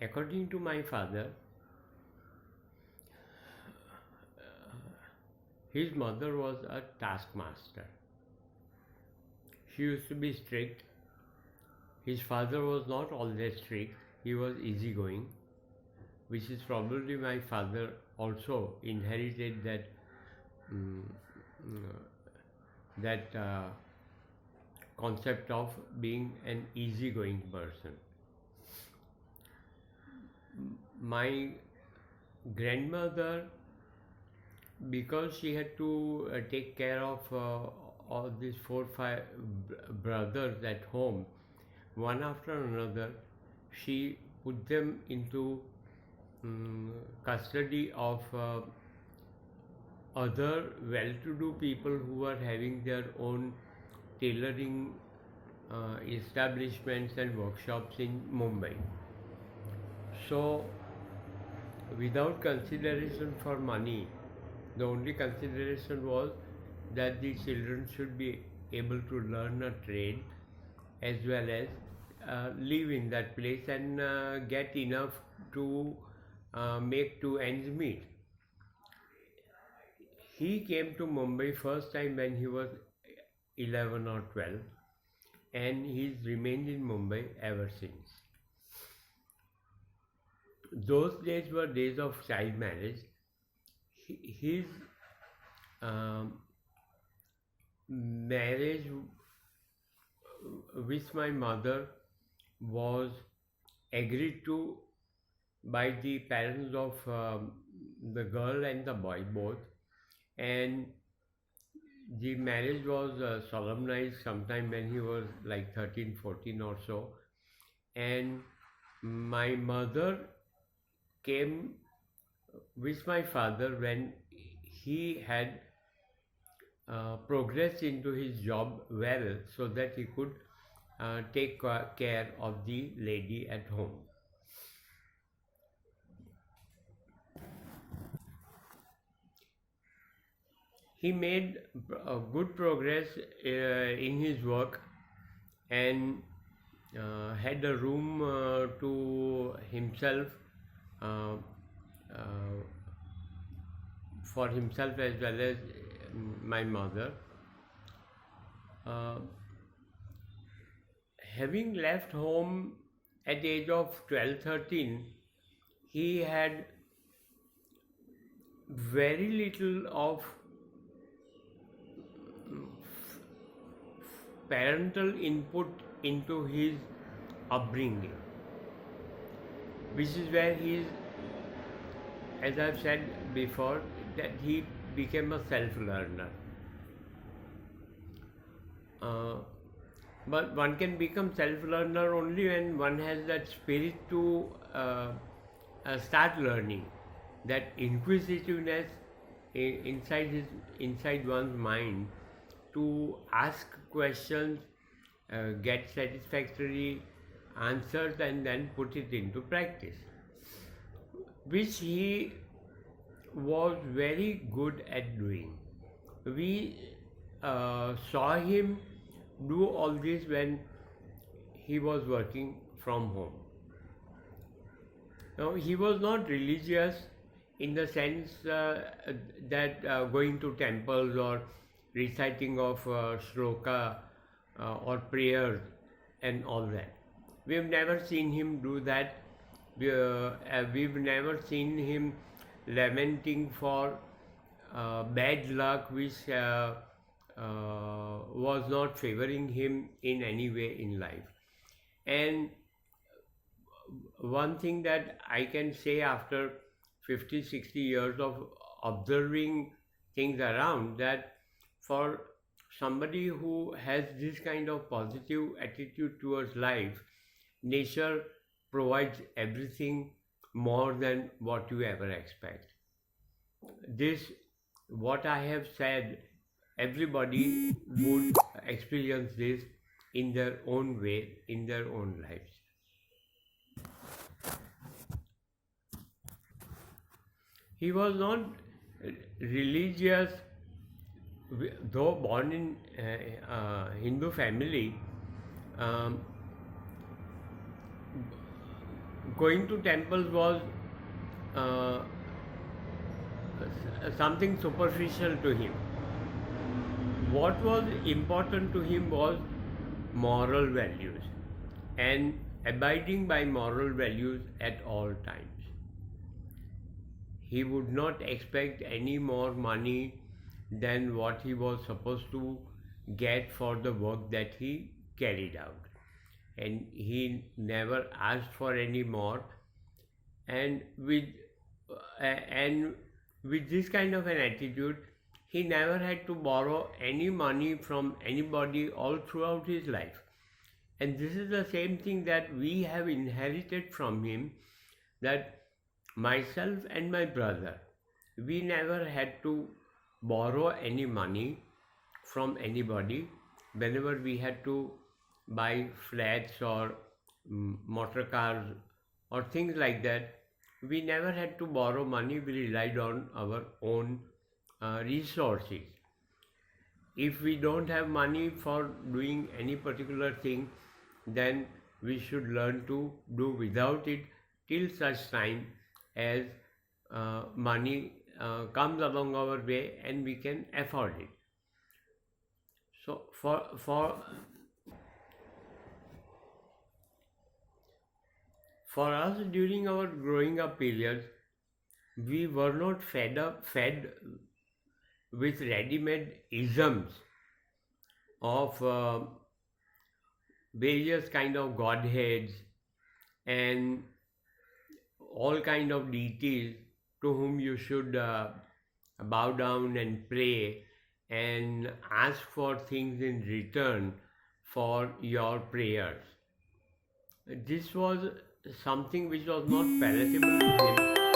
According to my father, his mother was a taskmaster. She used to be strict. His father was not always strict, he was easygoing, which is probably my father also inherited mm, mm, that concept of being an easygoing person. My grandmother, because she had to take care of all these four, five brothers at home, one after another, she put them into custody of other well-to-do people who were having their own tailoring establishments and workshops in Mumbai. So, without consideration for money, the only consideration was that the children should be able to learn a trade as well as live in that place and get enough to make two ends meet. He came to Mumbai first time when he was 11 or 12, and he's remained in Mumbai ever since. Those days were days of child marriage. His um, marriage with my mother was agreed to by the parents of the girl and the boy both, and the marriage was solemnized sometime when he was like 13, 14 or so, and my mother came with my father when he had progressed into his job well so that he could take care of the lady at home. He made good progress in his work and had a room to himself, uh, uh, for himself as well as my mother. Uh, Having left home at the age of 12, 13, he had very little of parental input into his upbringing, which is where he is, as I've said before, that he became a self-learner. But one can become self-learner only when one has that spirit to start learning, that inquisitiveness inside one's mind to ask questions, get satisfactory answers, and then put it into practice, which he was very good at doing. We saw him do all this when he was working from home. Now, he was not religious in the sense that going to temples or reciting of shloka or prayers and all that. We've never seen him do that. We've never seen him lamenting for bad luck which was not favoring him in any way in life. And one thing that I can say after 50, 60 years of observing things around, that for somebody who has this kind of positive attitude towards life, nature provides everything more than what you ever expect. This, what I have said, everybody would experience this in their own way, in their own lives. He was not religious, though born in Hindu family. Um, going to temples was uh, something superficial to him. What was important to him was moral values and abiding by moral values at all times. He would not expect any more money than what he was supposed to get for the work that he carried out. And he never asked for any more. And and with this kind of an attitude, he never had to borrow any money from anybody all throughout his life. And this is the same thing that we have inherited from him, that myself and my brother, we never had to borrow any money from anybody whenever we had to buy flats or motor cars or things like that. We never had to borrow money, we relied on our own resources. If we don't have money for doing any particular thing, then we should learn to do without it till such time as money comes along our way and we can afford it. So for us during our growing up period, we were not fed with ready-made isms of various kind of godheads and all kind of deities to whom you should bow down and pray and ask for things in return for your prayers. This was something which was not palatable to him,